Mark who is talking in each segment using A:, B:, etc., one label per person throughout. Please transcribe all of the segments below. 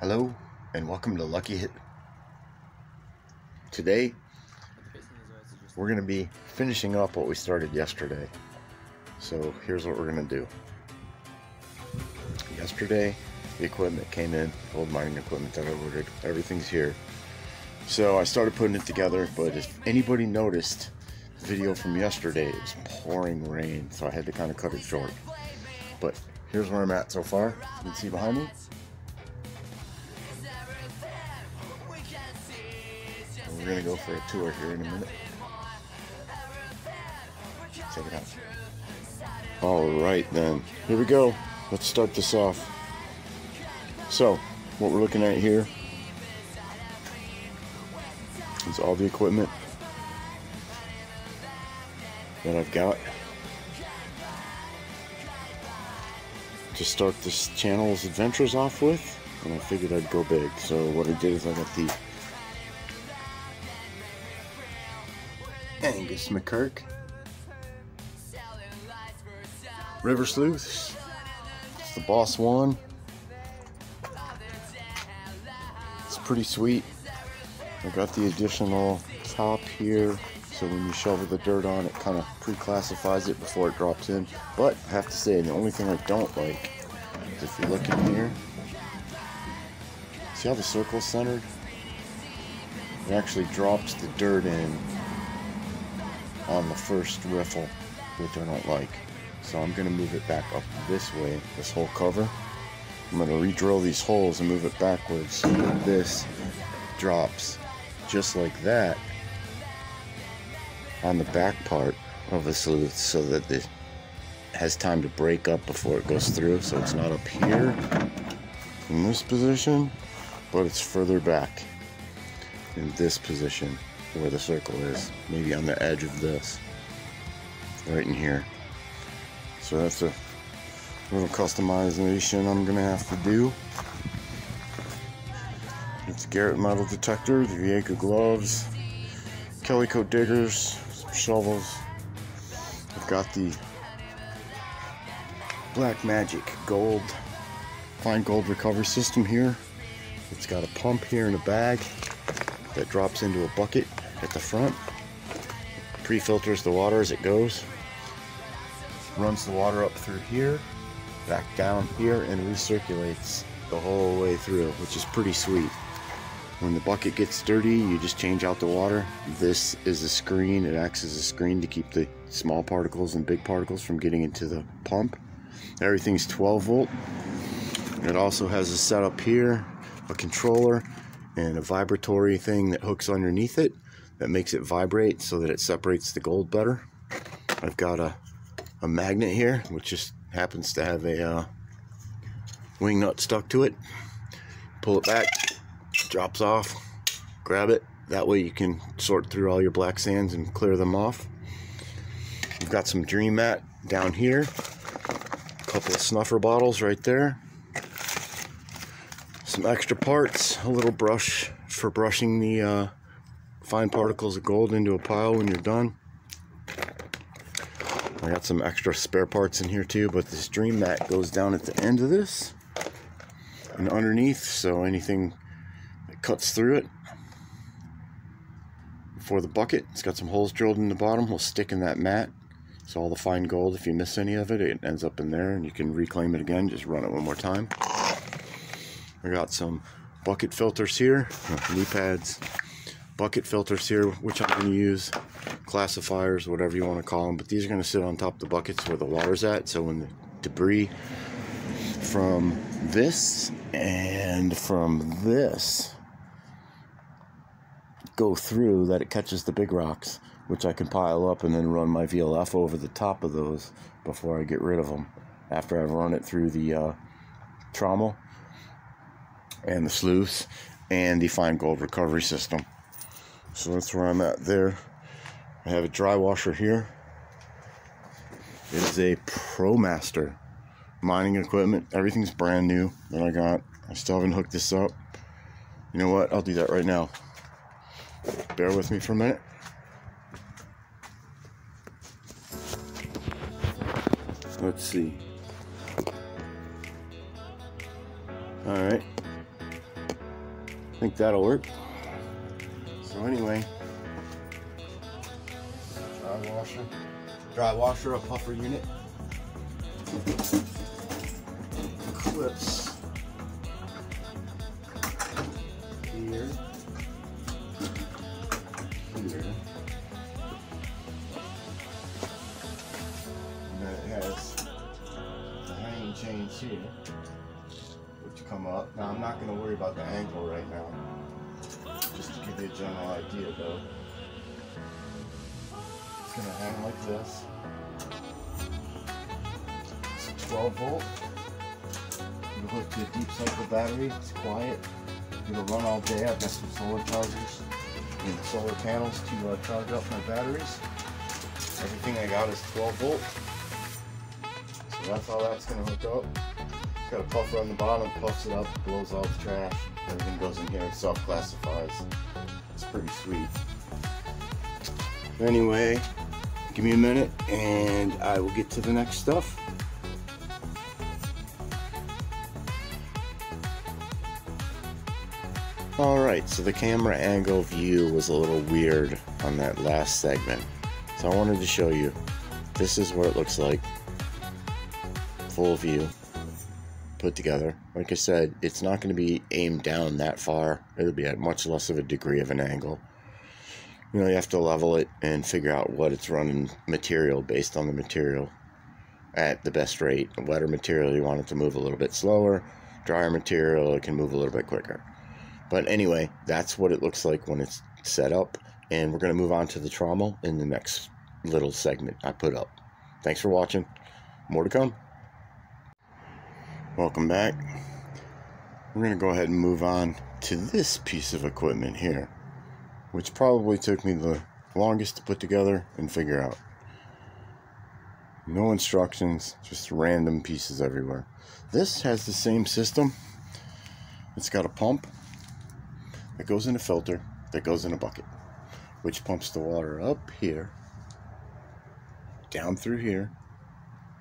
A: Hello and welcome to Lucky Hit. Today we're going to be finishing up what we started yesterday. So here's what we're going to do. Yesterday the equipment came in, old mining equipment that I ordered. Everything's here. So I started putting it together, but if anybody noticed the video from yesterday, it was pouring rain, so I had to kind of cut it short. But here's where I'm at so far. You can see behind me. We're going to go for a tour here in a minute. Check it out. Alright then, here we go. Let's start this off. So, what we're looking at here is all the equipment that I've got to start this channel's adventures off with, and I figured I'd go big. So what I did is I got the Angus McKirk River Sleuths. It's the Boss One. It's pretty sweet. I got the additional top here, so when you shovel the dirt on, it kind of pre-classifies it before it drops in. But I have to say, the only thing I don't like is if you look in here, see how the circle's centered? It actually drops the dirt in on the first riffle, which I don't like. So I'm going to move it back up this way, this whole cover. I'm going to re-drill these holes and move it backwards so that this drops just like that on the back part of the sleuth, so that it has time to break up before it goes through. So it's not up here in this position, but it's further back in this position where the circle is, maybe on the edge of this, right in here. So that's a little customization I'm gonna have to do. It's Garrett metal detector, the Viega gloves, Calico diggers, some shovels. I've got the Black Magic gold, fine gold recovery system here. It's got a pump here in a bag that drops into a bucket at the front, pre-filters the water as it goes, runs the water up through here, back down here, and recirculates the whole way through, which is pretty sweet. When the bucket gets dirty, you just change out the water. This is a screen. It acts as a screen to keep the small particles and big particles from getting into the pump. Everything's 12 volt. It also has a setup here, a controller, and a vibratory thing that hooks underneath it that makes it vibrate so that it separates the gold better. I've got a magnet here, which just happens to have a wing nut stuck to it. Pull it back, drops off, grab it. That way you can sort through all your black sands and clear them off. We've got some Dream Mat down here, a couple of snuffer bottles right there, some extra parts, a little brush for brushing the fine particles of gold into a pile when you're done. I got some extra spare parts in here too, but this Dream Mat goes down at the end of this and underneath, so anything that cuts through it for the bucket, it's got some holes drilled in the bottom, will stick in that mat. So all the fine gold, if you miss any of it, it ends up in there and you can reclaim it again. Just run it one more time. I got some bucket filters here, knee pads, bucket filters here, which I'm going to use, classifiers, whatever you want to call them, but these are going to sit on top of the buckets where the water's at, so when the debris from this and from this go through, that it catches the big rocks, which I can pile up and then run my VLF over the top of those before I get rid of them, after I've run it through the Trommel and the sleuths and the fine gold recovery system. So that's where I'm at there. I have a Drywasher here. It is a ProMaster mining equipment. Everything's brand new that I got. I still haven't hooked this up. You know what? I'll do that right now. Bear with me for a minute. Let's see. Alright. I think that'll work. So anyway, dry washer, a puffer unit, clips here, here, and then it has the hanging chains here, which come up. Now I'm not going to worry about the angle right now, just to give you a general idea though. It's going to hang like this. It's a 12 volt. It'll hook to a deep cycle battery. It's quiet. It'll run all day. I've got some solar chargers and solar panels to charge up my batteries. Everything I got is 12 volt. So that's how that's going to hook up. It's got a puffer on the bottom, puffs it up, blows all the trash. Everything goes in here and self-classifies. It's pretty sweet. Anyway, give me a minute and I will get to the next stuff. Alright, so the camera angle view was a little weird on that last segment. So I wanted to show you, this is what it looks like. Full view, put together. Like I said, it's not going to be aimed down that far. It'll be at much less of a degree of an angle. You know, you have to level it and figure out what it's running material based on the material at the best rate. Wetter material, you want it to move a little bit slower. Drier material, it can move a little bit quicker. But anyway, that's what it looks like when it's set up. And we're going to move on to the trommel in the next little segment I put up. Thanks for watching. More to come. Welcome back. We're going to go ahead and move on to this piece of equipment here, which probably took me the longest to put together and figure out. No instructions, just random pieces everywhere. This has the same system. It's got a pump that goes in a filter that goes in a bucket, which pumps the water up here, down through here,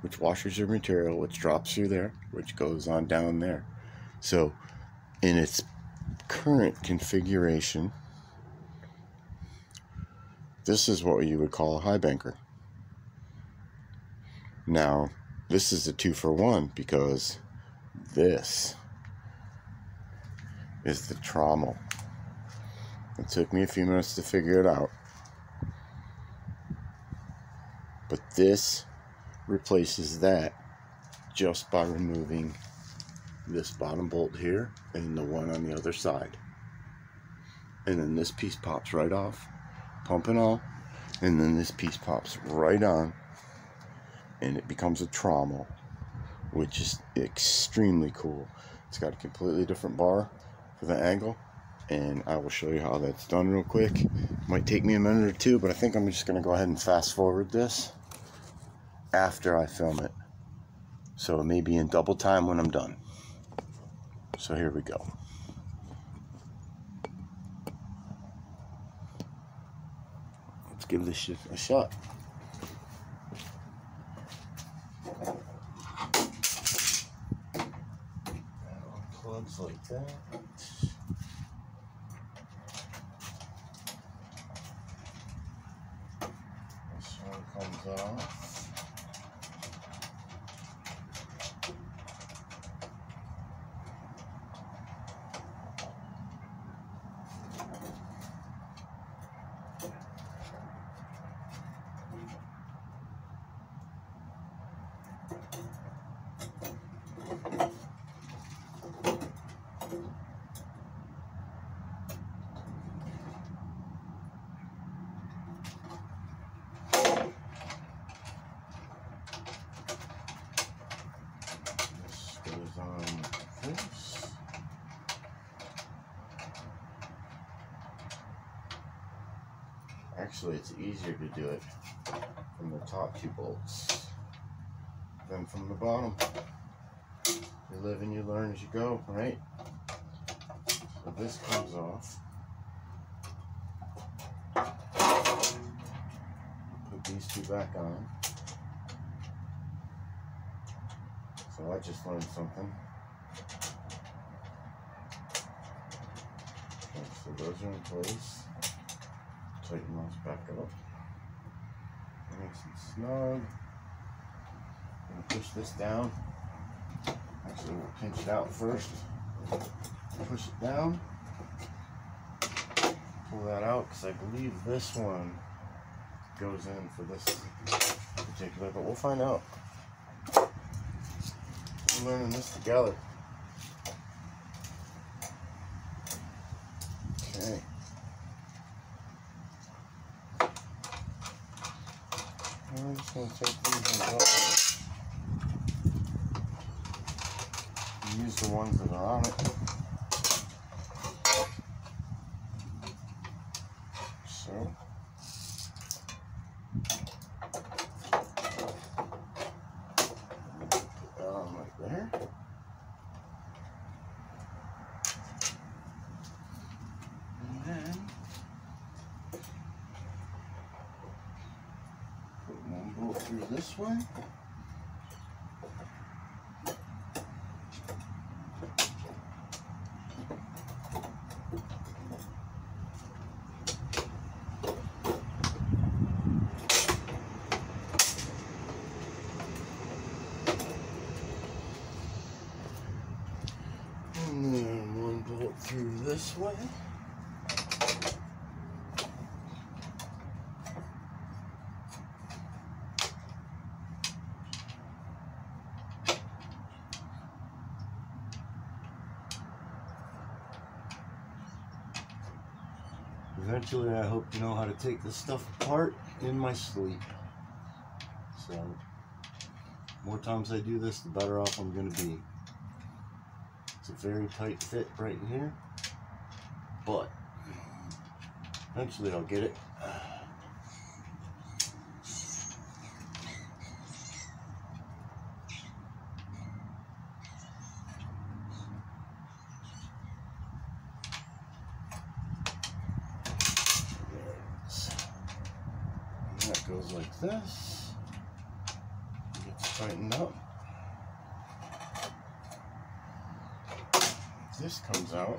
A: which washes your material, which drops through there, which goes on down there. So in its current configuration, this is what you would call a high banker. Now, this is a 2-for-1 because this is the trommel. It took me a few minutes to figure it out. But this replaces that just by removing this bottom bolt here and the one on the other side. And then this piece pops right off, pump and all, and then this piece pops right on, and it becomes a trommel, which is extremely cool. It's got a completely different bar for the angle, and I will show you how that's done real quick. Might take me a minute or two, but I think I'm just going to go ahead and fast forward this after I film it, so it may be in double time when I'm done. So here we go. Let's give this shit a shot. Plugs like that. This one comes off. On this. Actually, it's easier to do it from the top two bolts than from the bottom. You live and you learn as you go, right? So this comes off. Put these two back on. So I just learned something. So those are in place. Tighten those back up. Nice and snug. I'm gonna push this down. Actually, we'll pinch it out first. Push it down. Pull that out because I believe this one goes in for this particular, but we'll find out. We're learning this together. Okay. I'm just going to take these ones out. Use the ones that are on it. So. Put that on right there. And then put one bolt through this way. And then one bolt through this way. Eventually, I hope to know how to take this stuff apart in my sleep. So, more times I do this, the better off I'm going to be. It's a very tight fit right in here, but eventually I'll get it. That goes like this. Gets tightened up. This comes out.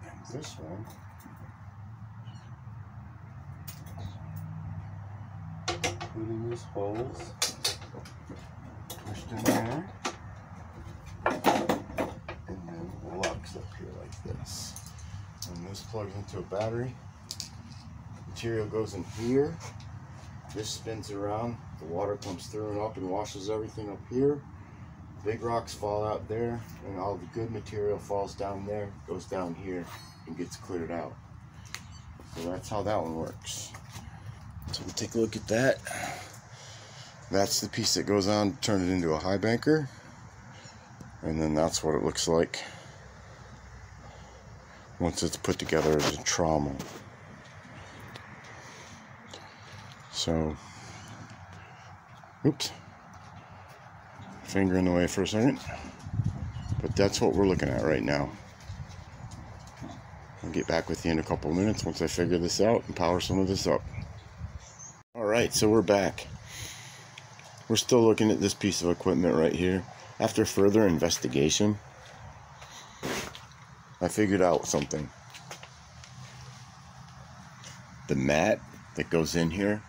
A: And this one. Including these holes. Pushed in there. And then locks up here like this. And this plugs into a battery. Material goes in here. This spins around. The water comes through and up and washes everything up here. Big rocks fall out there, and all the good material falls down there, goes down here, and gets cleared out. So that's how that one works. So we'll take a look at that. That's the piece that goes on to turn it into a high banker. And then that's what it looks like once it's put together as a trommel. So, oops, finger in the way for a second, but that's what we're looking at right now. I'll get back with you in a couple of minutes once I figure this out and power some of this up. Alright, so we're back. We're still looking at this piece of equipment right here. After further investigation, I figured out something. The mat that goes in here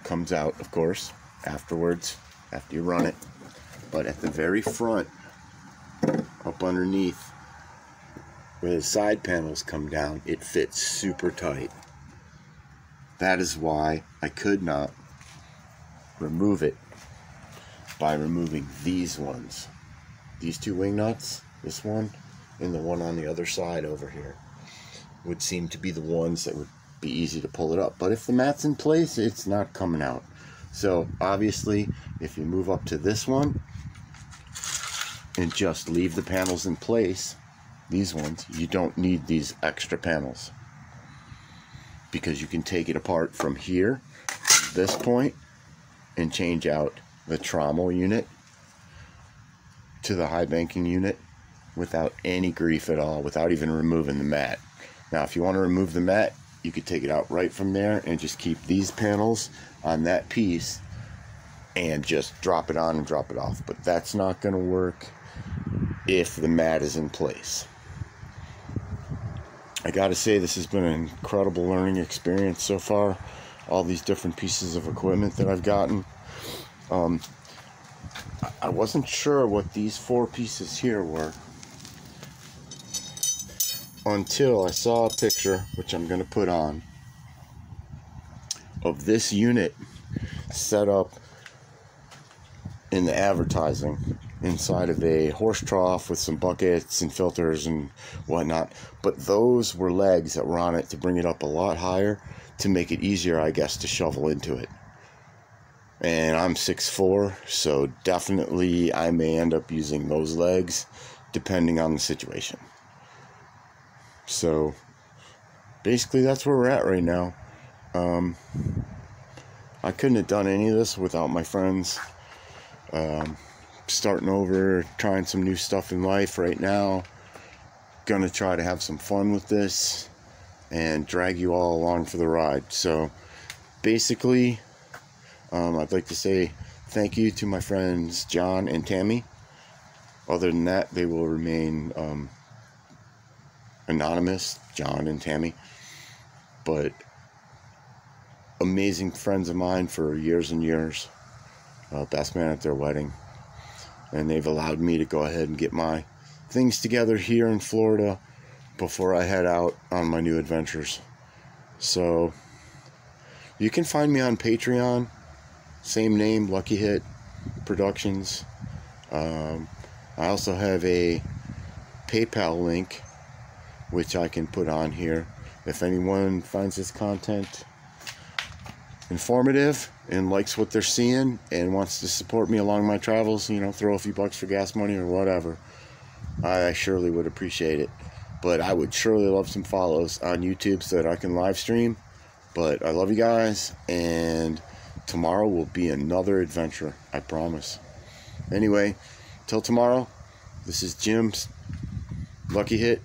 A: comes out, of course, afterwards, after you run it. But at the very front, up underneath, where the side panels come down, it fits super tight. That is why I could not remove it by removing these ones. These two wing nuts, this one and the one on the other side over here, would seem to be the ones that would be easy to pull it up. But if the mat's in place, it's not coming out. So obviously, if you move up to this one and just leave the panels in place, these ones, you don't need these extra panels, because you can take it apart from here, this point, and change out the trommel unit to the high banking unit without any grief at all, without even removing the mat. Now, if you want to remove the mat, you could take it out right from there and just keep these panels on that piece and just drop it on and drop it off. But that's not going to work. if the mat is in place. I gotta say, this has been an incredible learning experience so far. All these different pieces of equipment that I've gotten. I wasn't sure what these 4 pieces here were until I saw a picture, which I'm going to put on, of this unit set up in the advertising inside of a horse trough with some buckets and filters and whatnot. But those were legs that were on it to bring it up a lot higher to make it easier, I guess, to shovel into it. And I'm 6'4", so definitely I may end up using those legs depending on the situation. So basically that's where we're at right now. I couldn't have done any of this without my friends. Starting over, trying some new stuff in life right now. Gonna try to have some fun with this and drag you all along for the ride. So basically, I'd like to say thank you to my friends John and Tammy. Other than that, they will remain anonymous, John and Tammy. But amazing friends of mine for years and years. Best man at their wedding. And they've allowed me to go ahead and get my things together here in Florida before I head out on my new adventures. So you can find me on Patreon. Same name, Lucky Hit Productions. I also have a PayPal link, which I can put on here. If anyone finds this content informative and likes what they're seeing and wants to support me along my travels, you know, throw a few bucks for gas money or whatever, I surely would appreciate it. But I would surely love some follows on YouTube so that I can live stream. But I love you guys, and tomorrow will be another adventure, I promise. Anyway, till tomorrow, this is Jim's Lucky Hit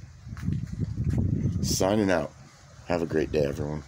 A: signing out. Have a great day, everyone.